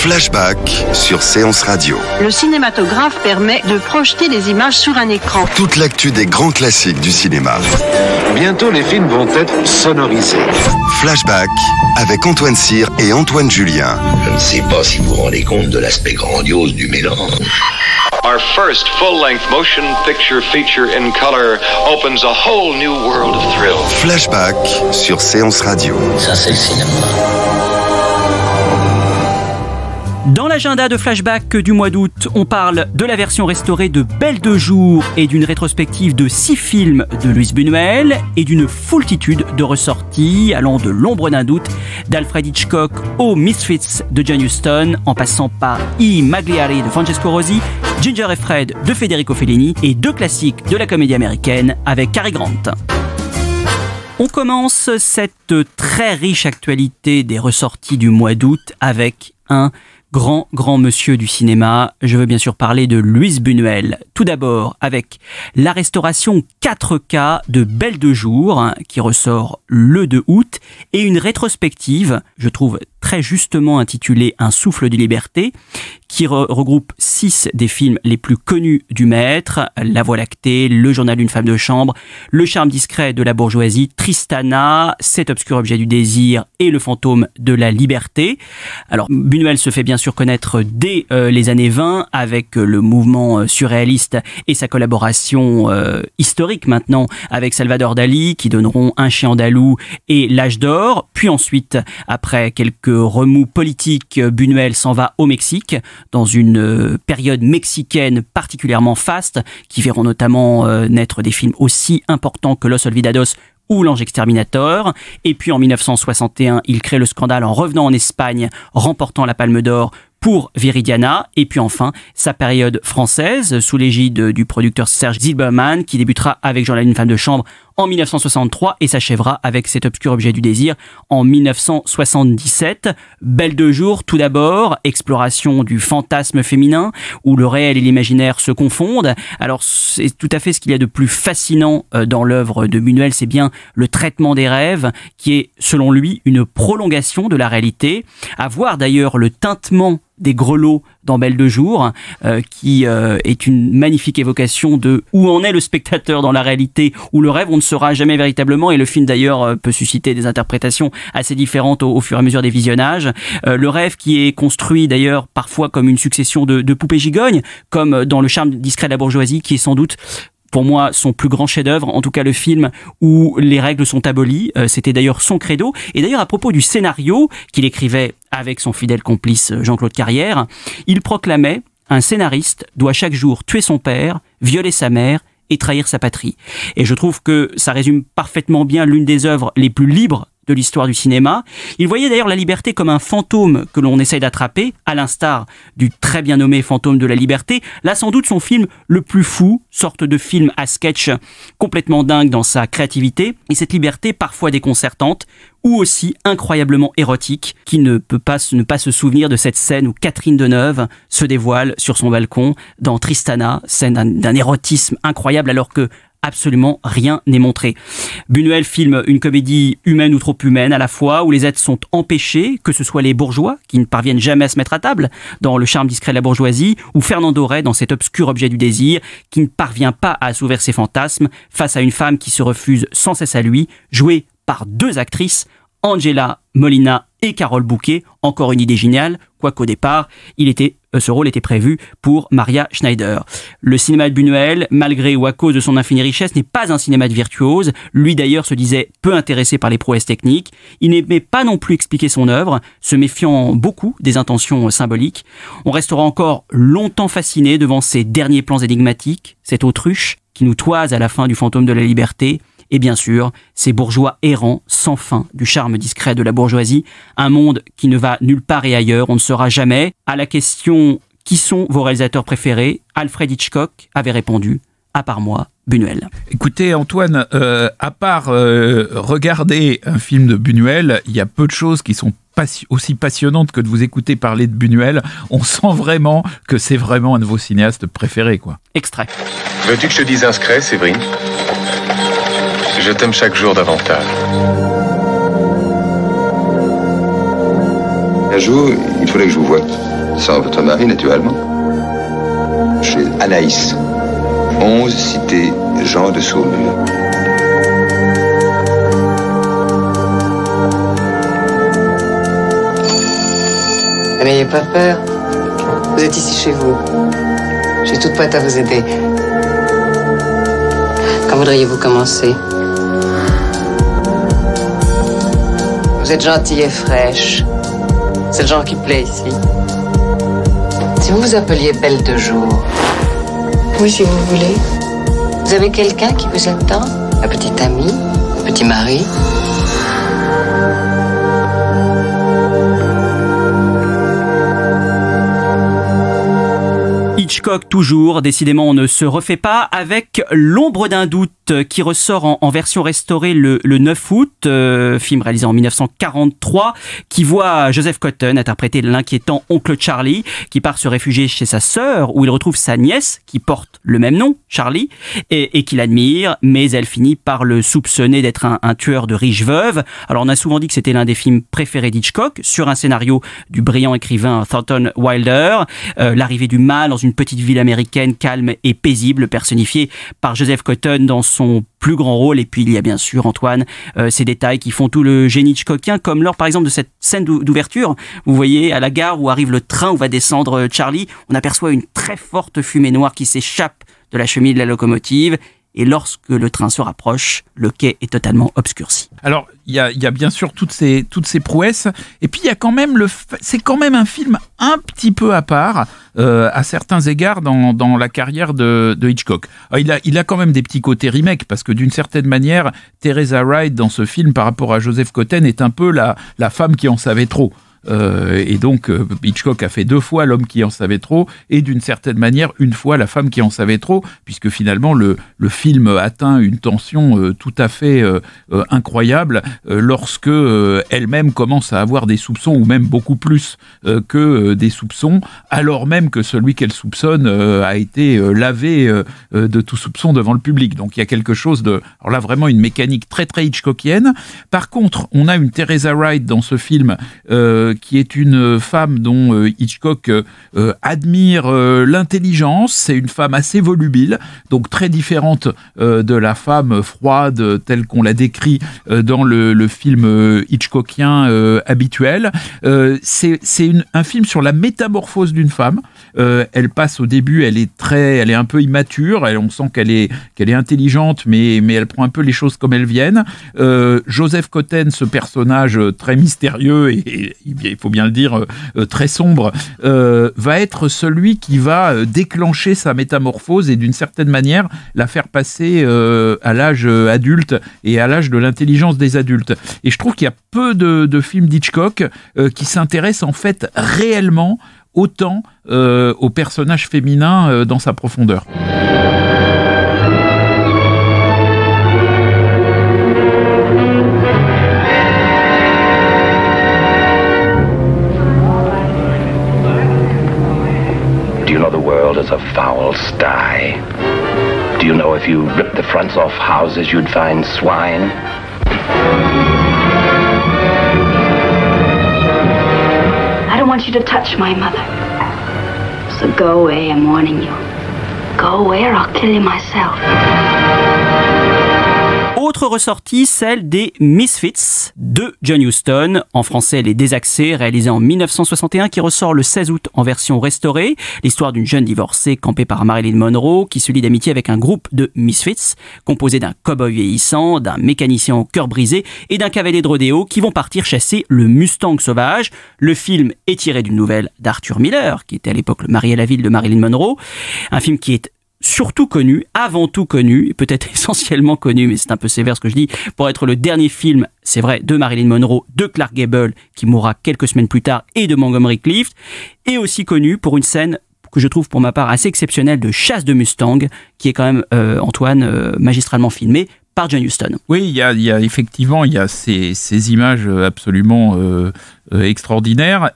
Flashback sur Séance Radio. Le cinématographe permet de projeter des images sur un écran. Toute l'actu des grands classiques du cinéma. Bientôt, les films vont être sonorisés. Flashback avec Antoine Cyr et Antoine Julien. Je ne sais pas si vous vous rendez compte de l'aspect grandiose du mélange. Our first full-length motion picture feature in color opens a whole new world of thrill. Flashback sur Séance Radio. Ça, c'est le cinéma. Dans l'agenda de Flashback du mois d'août, on parle de la version restaurée de Belle de jour et d'une rétrospective de 6 films de Luis Buñuel et d'une foultitude de ressorties allant de L'ombre d'un doute d'Alfred Hitchcock aux Misfits de John Huston, en passant par I Magliari de Francesco Rosi, Ginger et Fred de Federico Fellini et 2 classiques de la comédie américaine avec Cary Grant. On commence cette très riche actualité des ressorties du mois d'août avec un grand monsieur du cinéma. Je veux bien sûr parler de Luis Buñuel. Tout d'abord avec la restauration 4K de Belle de jour qui ressort le 2 août et une rétrospective, je trouve très justement intitulée Un souffle de liberté, qui regroupe 6 des films les plus connus du maître: La Voie lactée, Le journal d'une femme de chambre, Le charme discret de la bourgeoisie, Tristana, Cet obscur objet du désir et Le fantôme de la liberté. Alors Buñuel se fait bien sûr connaître dès les années 20 avec le mouvement surréaliste et sa collaboration historique maintenant avec Salvador Dali, qui donneront Un chien andalou et L'âge d'or. Puis ensuite, après quelques remous politiques, Buñuel s'en va au Mexique dans une période mexicaine particulièrement faste, qui verront notamment naître des films aussi importants que Los Olvidados ou L'Ange exterminateur. Et puis en 1961, il crée le scandale en revenant en Espagne, remportant la Palme d'Or pour Viridiana. Et puis enfin, sa période française, sous l'égide du producteur Serge Zilberman, qui débutera avec Journal d'une femme de chambre en 1963 et s'achèvera avec Cet obscur objet du désir en 1977. Belle de jour, tout d'abord, exploration du fantasme féminin, où le réel et l'imaginaire se confondent. Alors c'est tout à fait ce qu'il y a de plus fascinant dans l'œuvre de Buñuel, c'est bien le traitement des rêves, qui est, selon lui, une prolongation de la réalité. À voir d'ailleurs le tintement des grelots dans Belle de jour, qui est une magnifique évocation de où en est le spectateur dans la réalité, où le rêve on ne saura jamais véritablement, et le film d'ailleurs peut susciter des interprétations assez différentes au fur et à mesure des visionnages. Le rêve qui est construit d'ailleurs parfois comme une succession de poupées gigognes, comme dans Le charme discret de la bourgeoisie, qui est sans doute pour moi son plus grand chef-d'œuvre, en tout cas le film où les règles sont abolies. C'était d'ailleurs son credo. Et d'ailleurs à propos du scénario qu'il écrivait avec son fidèle complice Jean-Claude Carrière, il proclamait: un scénariste doit chaque jour tuer son père, violer sa mère et trahir sa patrie. Et je trouve que ça résume parfaitement bien l'une des œuvres les plus libres de l'histoire du cinéma. Il voyait d'ailleurs la liberté comme un fantôme que l'on essaye d'attraper, à l'instar du très bien nommé Fantôme de la liberté. Là, sans doute son film le plus fou, sorte de film à sketch complètement dingue dans sa créativité, et cette liberté parfois déconcertante, ou aussi incroyablement érotique, qui ne peut pas ne pas se souvenir de cette scène où Catherine Deneuve se dévoile sur son balcon dans Tristana, scène d'un érotisme incroyable alors que absolument rien n'est montré. Buñuel filme une comédie humaine ou trop humaine à la fois, où les êtres sont empêchés, que ce soit les bourgeois, qui ne parviennent jamais à se mettre à table, dans Le charme discret de la bourgeoisie, ou Fernando Rey dans Cet obscur objet du désir, qui ne parvient pas à assouvir ses fantasmes face à une femme qui se refuse sans cesse à lui, jouée par 2 actrices, Angela Molina et Carole Bouquet, encore une idée géniale, quoiqu'au départ, ce rôle était prévu pour Maria Schneider. Le cinéma de Buñuel, malgré ou à cause de son infinie richesse, n'est pas un cinéma de virtuose. Lui d'ailleurs se disait peu intéressé par les prouesses techniques. Il n'aimait pas non plus expliquer son œuvre, se méfiant beaucoup des intentions symboliques. On restera encore longtemps fasciné devant ces derniers plans énigmatiques, cette autruche qui nous toise à la fin du Fantôme de la liberté, et bien sûr, ces bourgeois errants sans fin du charme discret de la bourgeoisie, un monde qui ne va nulle part et ailleurs, on ne saura jamais. À la question « Qui sont vos réalisateurs préférés ?», Alfred Hitchcock avait répondu « À part moi, Buñuel ». Écoutez Antoine, à part regarder un film de Buñuel, il y a peu de choses qui sont aussi passionnantes que de vous écouter parler de Buñuel. On sent vraiment que c'est vraiment un de vos cinéastes préférés, quoi. Extrait. Veux-tu que je te dise un secret, Séverine ? Je t'aime chaque jour davantage. Un jour, il fallait que je vous voie. Sans votre mari, naturellement. Chez Anaïs. 11 cité Jean de Saumur. N'ayez pas peur. Vous êtes ici chez vous. Je suis toute prête à vous aider. Quand voudriez-vous commencer? Vous êtes gentille et fraîche. C'est le genre qui plaît ici. Si vous vous appeliez Belle de Jour. Oui, si vous voulez. Vous avez quelqu'un qui vous aime tant? Un petit ami? Un petit mari? Hitchcock toujours, décidément on ne se refait pas, avec L'ombre d'un doute qui ressort en version restaurée le 9 août, film réalisé en 1943, qui voit Joseph Cotten interpréter l'inquiétant oncle Charlie qui part se réfugier chez sa sœur où il retrouve sa nièce qui porte le même nom, Charlie, et qu'il admire, mais elle finit par le soupçonner d'être un tueur de riches veuves. Alors on a souvent dit que c'était l'un des films préférés d'Hitchcock, sur un scénario du brillant écrivain Thornton Wilder, l'arrivée du mal dans une petite ville américaine calme et paisible, personnifiée par Joseph Cotten dans son plus grand rôle. Et puis il y a bien sûr, Antoine, ces détails qui font tout le génie hitchcockien, comme lors par exemple de cette scène d'ouverture. Vous voyez, à la gare où arrive le train où va descendre Charlie, on aperçoit une très forte fumée noire qui s'échappe de la cheminée de la locomotive. Et lorsque le train se rapproche, le quai est totalement obscurci. Alors, il y a bien sûr toutes ces prouesses. Et puis, il y a quand même c'est quand même un film un petit peu à part, à certains égards, dans la carrière de Hitchcock. Alors, il a quand même des petits côtés remake, parce que d'une certaine manière, Teresa Wright, dans ce film, par rapport à Joseph Cotten, est un peu la femme qui en savait trop. Et donc Hitchcock a fait 2 fois L'homme qui en savait trop et d'une certaine manière une fois La femme qui en savait trop, puisque finalement le film atteint une tension tout à fait incroyable lorsque elle-même commence à avoir des soupçons, ou même beaucoup plus que des soupçons, alors même que celui qu'elle soupçonne a été lavé de tout soupçon devant le public. Donc il y a quelque chose de... Alors là, vraiment une mécanique très très Hitchcockienne. Par contre, on a une Teresa Wright dans ce film qui est une femme dont Hitchcock admire l'intelligence. C'est une femme assez volubile, donc très différente de la femme froide telle qu'on la décrit dans le film Hitchcockien habituel. C'est un film sur la métamorphose d'une femme. Elle passe au début, elle est un peu immature, on sent qu'elle est intelligente, mais elle prend un peu les choses comme elles viennent. Joseph Cotten, ce personnage très mystérieux et il faut bien le dire, très sombre, va être celui qui va déclencher sa métamorphose et d'une certaine manière la faire passer à l'âge adulte et à l'âge de l'intelligence des adultes. Et je trouve qu'il y a peu de films d'Hitchcock qui s'intéressent en fait réellement autant aux personnages féminins dans sa profondeur. Do you know the world is a foul sty? Do you know if you ripped the fronts off houses you'd find swine? I don't want you to touch my mother. So go away, I'm warning you. Go away or I'll kill you myself. Autre ressortie, celle des Misfits de John Huston, en français Les Désaxés, réalisé en 1961, qui ressort le 16 août en version restaurée. L'histoire d'une jeune divorcée campée par Marilyn Monroe qui se lie d'amitié avec un groupe de Misfits composé d'un cow-boy vieillissant, d'un mécanicien au cœur brisé et d'un cavalier de rodéo qui vont partir chasser le Mustang sauvage. Le film est tiré d'une nouvelle d'Arthur Miller, qui était à l'époque le mari à la ville de Marilyn Monroe. Un film qui est surtout connu, avant tout connu, et peut-être essentiellement connu, mais c'est un peu sévère ce que je dis, pour être le dernier film, c'est vrai, de Marilyn Monroe, de Clark Gable, qui mourra quelques semaines plus tard, et de Montgomery Clift, et aussi connu pour une scène que je trouve pour ma part assez exceptionnelle de chasse de Mustang, qui est quand même, Antoine, magistralement filmé par John Huston. Oui, il y a effectivement ces images absolument extraordinaires.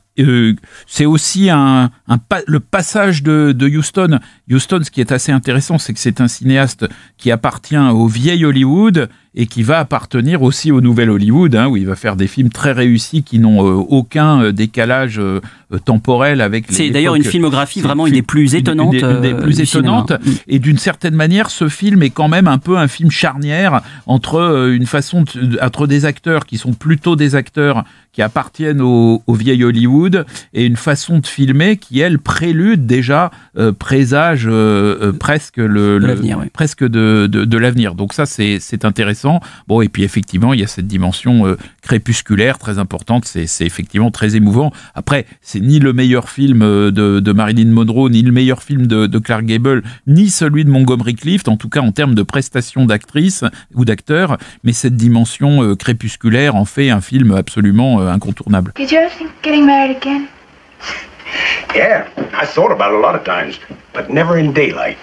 C'est aussi le passage de Huston. Huston, ce qui est assez intéressant, c'est que c'est un cinéaste qui appartient au vieil Hollywood et qui va appartenir aussi au Nouvel Hollywood, hein, où il va faire des films très réussis qui n'ont aucun décalage temporel avec c'est d'ailleurs une filmographie vraiment une des plus étonnantes une des plus étonnantes et d'une certaine manière ce film est quand même un peu un film charnière entre une façon entre des acteurs qui sont plutôt des acteurs qui appartiennent au vieil Hollywood et une façon de filmer qui elle prélude déjà présage presque presque de l'avenir. Donc ça c'est intéressant. Bon, et puis effectivement il y a cette dimension crépusculaire très importante, c'est effectivement très émouvant. Après c'est ni le meilleur film de Marilyn Monroe, ni le meilleur film de Clark Gable, ni celui de Montgomery Clift, en tout cas en termes de prestations d'actrice ou d'acteur, mais cette dimension crépusculaire en fait un film absolument incontournable. Did you ever think of getting married again? Yeah, I thought about it a lot of times, but never in daylight.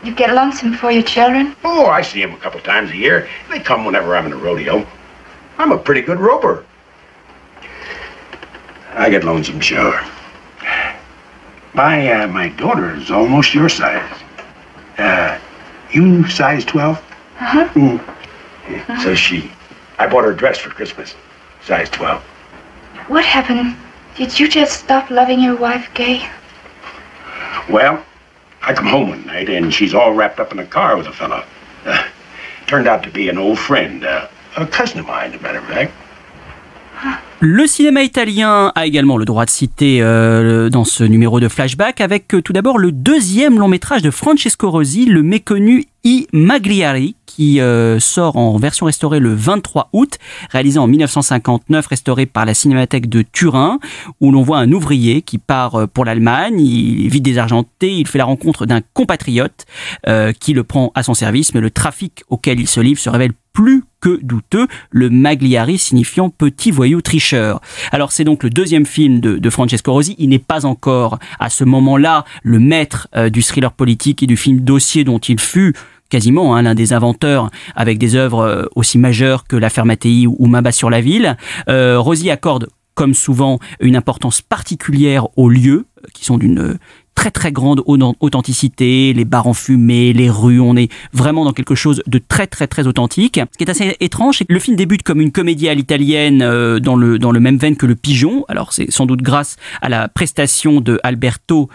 You get lonesome for your children? Oh, I see them a couple times a year. They come whenever I'm in a rodeo. I'm a pretty good roper. I get lonesome, sure. My daughter is almost your size. You size 12? Uh-huh. Mm. So I bought her a dress for Christmas, size 12. What happened? Did you just stop loving your wife, Gay? Well, I come home one night and she's all wrapped up in a car with a fella. Turned out to be an old friend, a cousin of mine, as a matter of fact. Le cinéma italien a également le droit de citer dans ce numéro de Flashback avec tout d'abord le deuxième long métrage de Francesco Rosi, le méconnu I Magliari, qui sort en version restaurée le 23 août, réalisé en 1959, restauré par la Cinémathèque de Turin, où l'on voit un ouvrier qui part pour l'Allemagne, il est vite désargenté, il fait la rencontre d'un compatriote qui le prend à son service, mais le trafic auquel il se livre se révèle plus que douteux, le Magliari signifiant petit voyou tricheur. Alors c'est donc le deuxième film de Francesco Rosi, il n'est pas encore à ce moment-là le maître du thriller politique et du film dossier dont il fut quasiment l'un des inventeurs avec des œuvres aussi majeures que L'Affaire Mattei ou Main basse sur la ville. Rosi accorde comme souvent une importance particulière aux lieux qui sont d'une très très grande authenticité, les bars enfumés, les rues, on est vraiment dans quelque chose de très très très authentique. Ce qui est assez étrange, c'est que le film débute comme une comédie à l'italienne dans le même veine que Le Pigeon, alors c'est sans doute grâce à la prestation de Alberto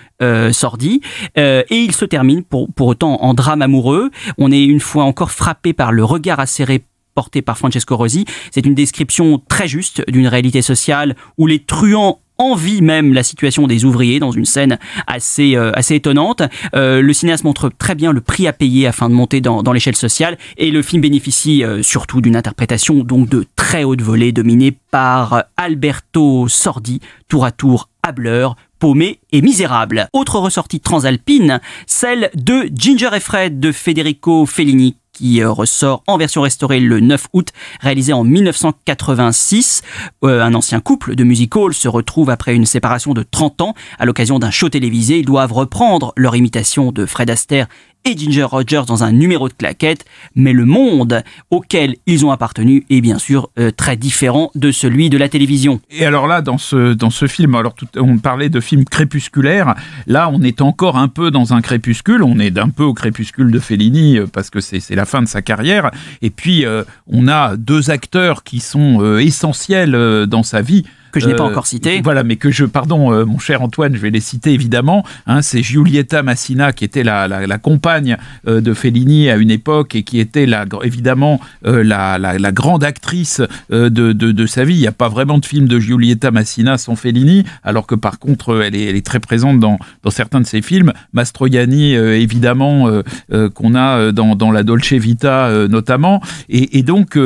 Sordi, et il se termine pour autant en drame amoureux. On est une fois encore frappé par le regard acéré porté par Francesco Rosi. C'est une description très juste d'une réalité sociale où les truands envie même la situation des ouvriers dans une scène assez étonnante. Le cinéaste montre très bien le prix à payer afin de monter dans l'échelle sociale et le film bénéficie surtout d'une interprétation donc de très haute volée dominée par Alberto Sordi, tour à tour hâbleur, paumé et misérable. Autre ressortie transalpine, celle de Ginger et Fred de Federico Fellini, qui ressort en version restaurée le 9 août, réalisé en 1986. Un ancien couple de music-hall se retrouve après une séparation de 30 ans. À l'occasion d'un show télévisé, ils doivent reprendre leur imitation de Fred Astaire et Ginger Rogers dans un numéro de claquettes, mais le monde auquel ils ont appartenu est bien sûr très différent de celui de la télévision. Et alors là, dans ce film, alors on parlait de film crépusculaire, là on est encore un peu dans un crépuscule, on est d'un peu au crépuscule de Fellini parce que c'est la fin de sa carrière, et puis on a deux acteurs qui sont essentiels dans sa vie, que je n'ai pas encore cité. Voilà, mais pardon, mon cher Antoine, je vais les citer évidemment. C'est Giulietta Massina qui était la compagne de Fellini à une époque et qui était évidemment la grande actrice de sa vie. Il n'y a pas vraiment de film de Giulietta Massina sans Fellini, alors que par contre, elle est très présente dans certains de ses films. Mastroianni, évidemment, qu'on a dans La Dolce Vita notamment. Et donc,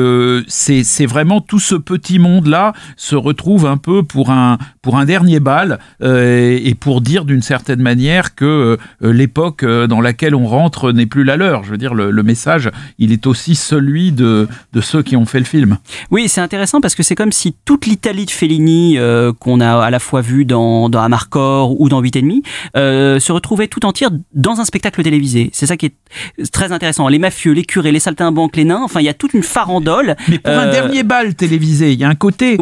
c'est vraiment tout ce petit monde-là se retrouve un peu pour un dernier bal et pour dire d'une certaine manière que l'époque dans laquelle on rentre n'est plus la leur. Je veux dire, le message, il est aussi celui de ceux qui ont fait le film. Oui, c'est intéressant parce que c'est comme si toute l'Italie de Fellini qu'on a à la fois vu dans Amarcord ou dans 8,5 se retrouvait tout entière dans un spectacle télévisé. C'est ça qui est très intéressant. Les mafieux, les curés, les saltimbanques, les nains, enfin il y a toute une farandole. Mais pour un dernier bal télévisé, il y a un côté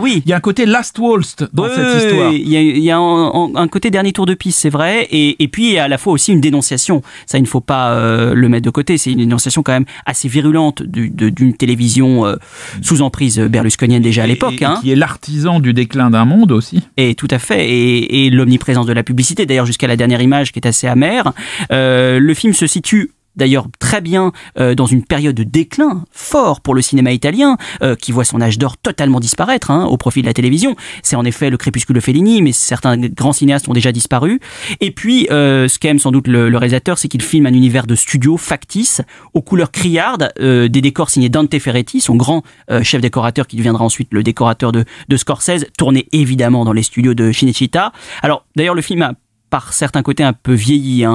Last Waltz Walst dans cette histoire. Il y a un côté dernier tour de piste, c'est vrai, et puis à la fois aussi une dénonciation. Ça, il ne faut pas le mettre de côté. C'est une dénonciation quand même assez virulente d'une télévision sous emprise berlusconienne déjà à l'époque. Qui est l'artisan du déclin d'un monde aussi. Et tout à fait, et l'omniprésence de la publicité, d'ailleurs jusqu'à la dernière image qui est assez amère. Le film se situe d'ailleurs très bien dans une période de déclin fort pour le cinéma italien, qui voit son âge d'or totalement disparaître au profit de la télévision. C'est en effet le crépuscule de Fellini, mais certains grands cinéastes ont déjà disparu. Et puis, ce qu'aime sans doute le réalisateur, c'est qu'il filme un univers de studio factice, aux couleurs criardes, des décors signés Dante Ferretti, son grand chef décorateur qui deviendra ensuite le décorateur de Scorsese, tourné évidemment dans les studios de Cinecittà. Alors, d'ailleurs, le film a par certains côtés un peu vieilli,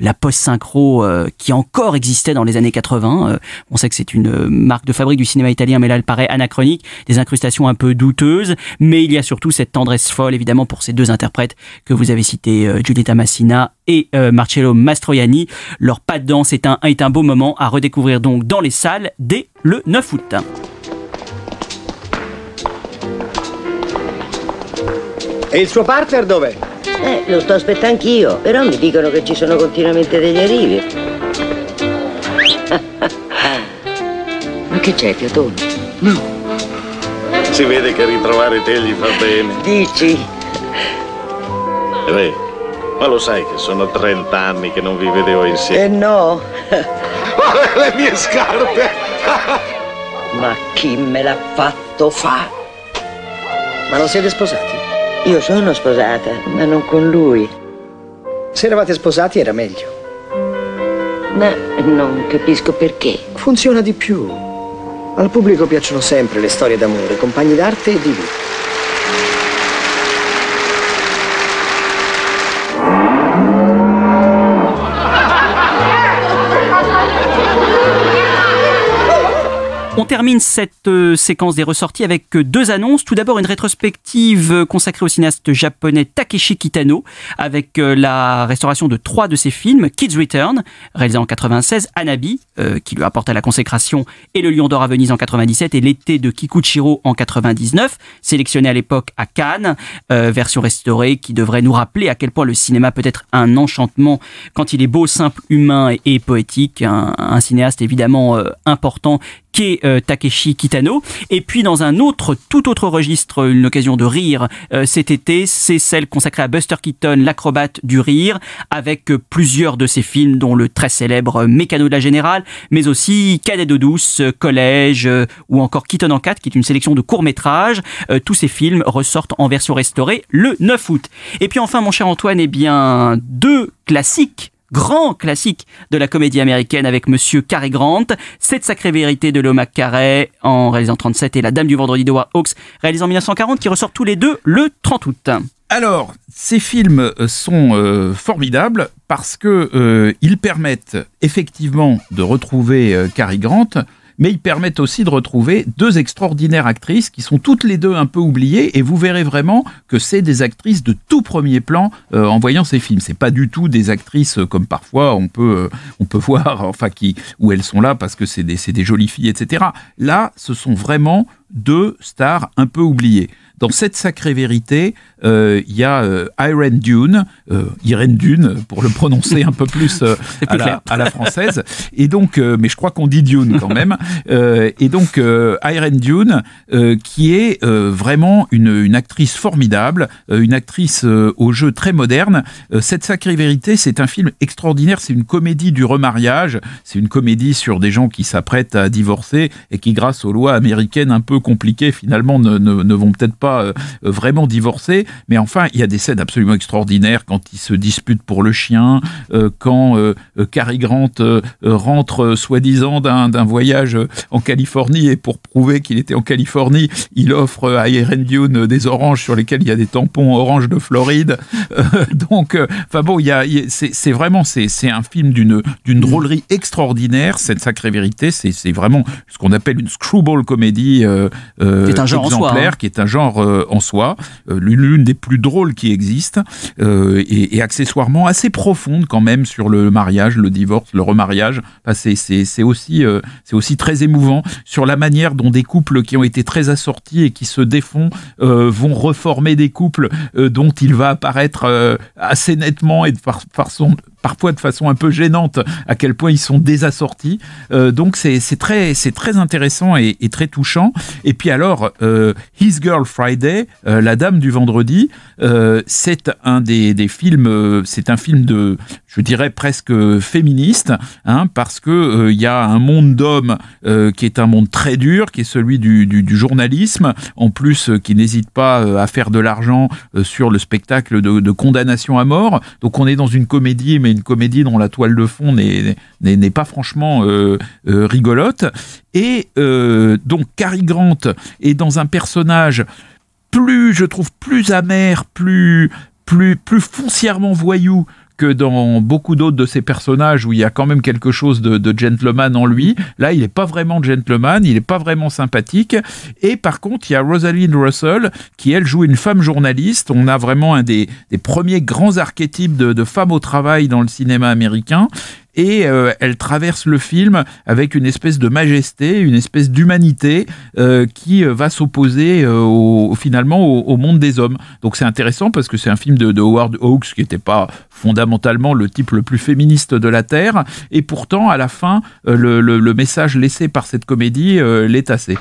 la post-synchro qui encore existait dans les années 80. On sait que c'est une marque de fabrique du cinéma italien, mais là elle paraît anachronique, des incrustations un peu douteuses, mais il y a surtout cette tendresse folle évidemment pour ces deux interprètes que vous avez cités, Giulietta Massina et Marcello Mastroianni. Leur pas de danse est un beau moment à redécouvrir donc dans les salles dès le 9 août. E il suo partner dov'è? Lo sto aspettando anch'io, però mi dicono che ci sono continuamente degli arrivi. Ma che c'è, fiatone? No. Si vede che ritrovare te gli fa bene. Dici? Beh, ma lo sai che sono 30 anni che non vi vedevo insieme. No. Le mie scarpe! Ma chi me l'ha fatto fare? Ma non siete sposati? Io sono sposata, ma non con lui. Se eravate sposati era meglio. Ma non capisco perché. Funziona di più. Al pubblico piacciono sempre le storie d'amore, compagni d'arte e di vita. On termine cette séquence des ressorties avec deux annonces. Tout d'abord, une rétrospective consacrée au cinéaste japonais Takeshi Kitano avec la restauration de 3 de ses films. Kids Return, réalisé en 96, Hanabi, qui lui apporta la consécration, et Le Lion d'Or à Venise en 97, et L'été de Kikuchiro en 99, sélectionné à l'époque à Cannes, version restaurée qui devrait nous rappeler à quel point le cinéma peut être un enchantement quand il est beau, simple, humain et poétique. Un cinéaste évidemment important qui est Takeshi Kitano. Et puis dans un tout autre registre, une occasion de rire cet été, c'est celle consacrée à Buster Keaton, l'acrobate du rire, avec plusieurs de ses films, dont le très célèbre Mécano de la Générale, mais aussi Cadet d'eau douce, Collège, ou encore Keaton en 4, qui est une sélection de courts-métrages. Tous ces films ressortent en version restaurée le 9 août. Et puis enfin, mon cher Antoine, eh bien, 2 classiques, grand classique de la comédie américaine avec Monsieur Cary Grant, Cette sacrée vérité de Leo McCarey en réalisant 37 et La Dame du vendredi de Howard Hawks réalisant 1940, qui ressortent tous les deux le 30 août. Alors, ces films sont formidables parce que ils permettent effectivement de retrouver Cary Grant, mais ils permettent aussi de retrouver 2 extraordinaires actrices qui sont toutes les deux un peu oubliées, et vous verrez vraiment que c'est des actrices de tout premier plan en voyant ces films. C'est pas du tout des actrices comme parfois on peut voir, enfin où elles sont là parce que c'est des jolies filles, etc. Là, ce sont vraiment 2 stars un peu oubliées. Dans Cette sacrée vérité, il y a Irene Dunne pour le prononcer un peu plus à la française. Et donc, mais je crois qu'on dit Dune quand même. Et donc, Irene Dunne, qui est vraiment une actrice formidable, une actrice au jeu très moderne. Cette sacrée vérité, c'est un film extraordinaire. C'est une comédie du remariage. C'est une comédie sur des gens qui s'apprêtent à divorcer et qui, grâce aux lois américaines un peu compliquées, finalement ne vont peut-être pas vraiment divorcer, mais enfin il y a des scènes absolument extraordinaires quand ils se disputent pour le chien, quand Cary Grant rentre soi-disant d'un voyage en Californie, et pour prouver qu'il était en Californie, il offre à Irene Dunne des oranges sur lesquels il y a des tampons orange de Floride. Donc enfin bon, c'est vraiment c'est un film d'une drôlerie extraordinaire. Cette sacrée vérité, c'est vraiment ce qu'on appelle une screwball comédie un genre exemplaire, en soi, qui est un genre en soi, l'une des plus drôles qui existent, et accessoirement assez profonde quand même sur le mariage, le divorce, le remariage. Enfin, c'est aussi très émouvant sur la manière dont des couples qui ont été très assortis et qui se défont vont reformer des couples dont il va apparaître assez nettement et parfois de façon un peu gênante à quel point ils sont désassortis. Donc c'est très intéressant et très touchant. Et puis alors, His Girl Friday, La Dame du Vendredi, c'est un des films, c'est un film de, je dirais presque féministe, hein, parce que il y a un monde d'hommes qui est un monde très dur, qui est celui du journalisme, en plus qui n'hésite pas à faire de l'argent sur le spectacle de condamnation à mort. Donc on est dans une comédie, mais une comédie dont la toile de fond n'est pas franchement rigolote. Et donc Cary Grant est dans un personnage je trouve plus amer, plus foncièrement voyou que dans beaucoup d'autres de ces personnages où il y a quand même quelque chose de gentleman en lui. Là, il n'est pas vraiment gentleman, il n'est pas vraiment sympathique. Et par contre, il y a Rosalind Russell qui, elle, joue une femme journaliste. On a vraiment un des premiers grands archétypes de femme au travail dans le cinéma américain. Et elle traverse le film avec une espèce de majesté, une espèce d'humanité qui va s'opposer finalement au monde des hommes. Donc c'est intéressant parce que c'est un film de Howard Hawks qui n'était pas fondamentalement le type le plus féministe de la Terre. Et pourtant, à la fin, le message laissé par cette comédie l'est assez.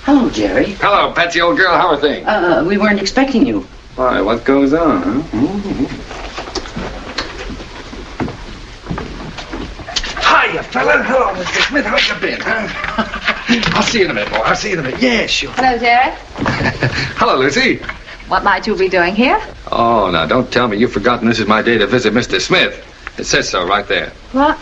Hello, Jerry. Hello, Patsy, old girl. How are things? We weren't expecting you. Why, what goes on, huh? Mm-hmm. Hiya, fella. Hello, Mr. Smith. How you been, huh? I'll see you in a minute, boy. I'll see you in a minute. Yeah, sure. Hello, Jerry. Hello, Lucy. What might you be doing here? Oh, now, don't tell me you've forgotten this is my day to visit Mr. Smith. It says so right there. What?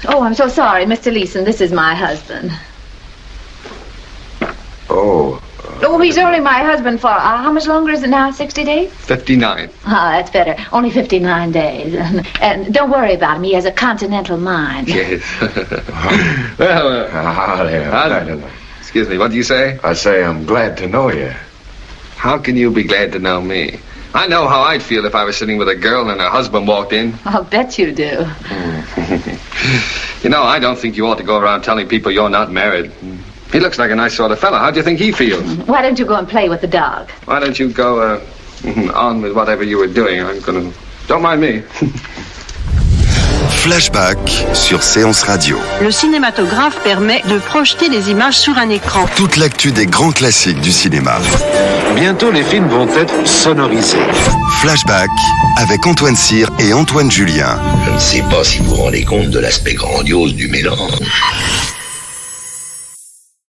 Oh, I'm so sorry, Mr. Leeson. This is my husband. Oh. Oh, he's only my husband for, how much longer is it now? 60 days? 59. Oh, that's better. Only 59 days. And don't worry about him. He has a continental mind. Yes. Excuse me, what do you say? I say I'm glad to know you. How can you be glad to know me? I know how I'd feel if I was sitting with a girl and her husband walked in. I'll bet you do. You know, I don't think you ought to go around telling people you're not married. He looks like a nice sort of fella. How do you think he feels? Why don't you go and play with the dog? Why don't you go on with whatever you were doing? Don't mind me. Flashback sur Séance Radio. Le cinématographe permet de projeter les images sur un écran. Toute l'actu des grands classiques du cinéma. Bientôt, les films vont être sonorisés. Flashback avec Antoine Cyr et Antoine Julien. Je ne sais pas si vous vous rendez compte de l'aspect grandiose du mélange.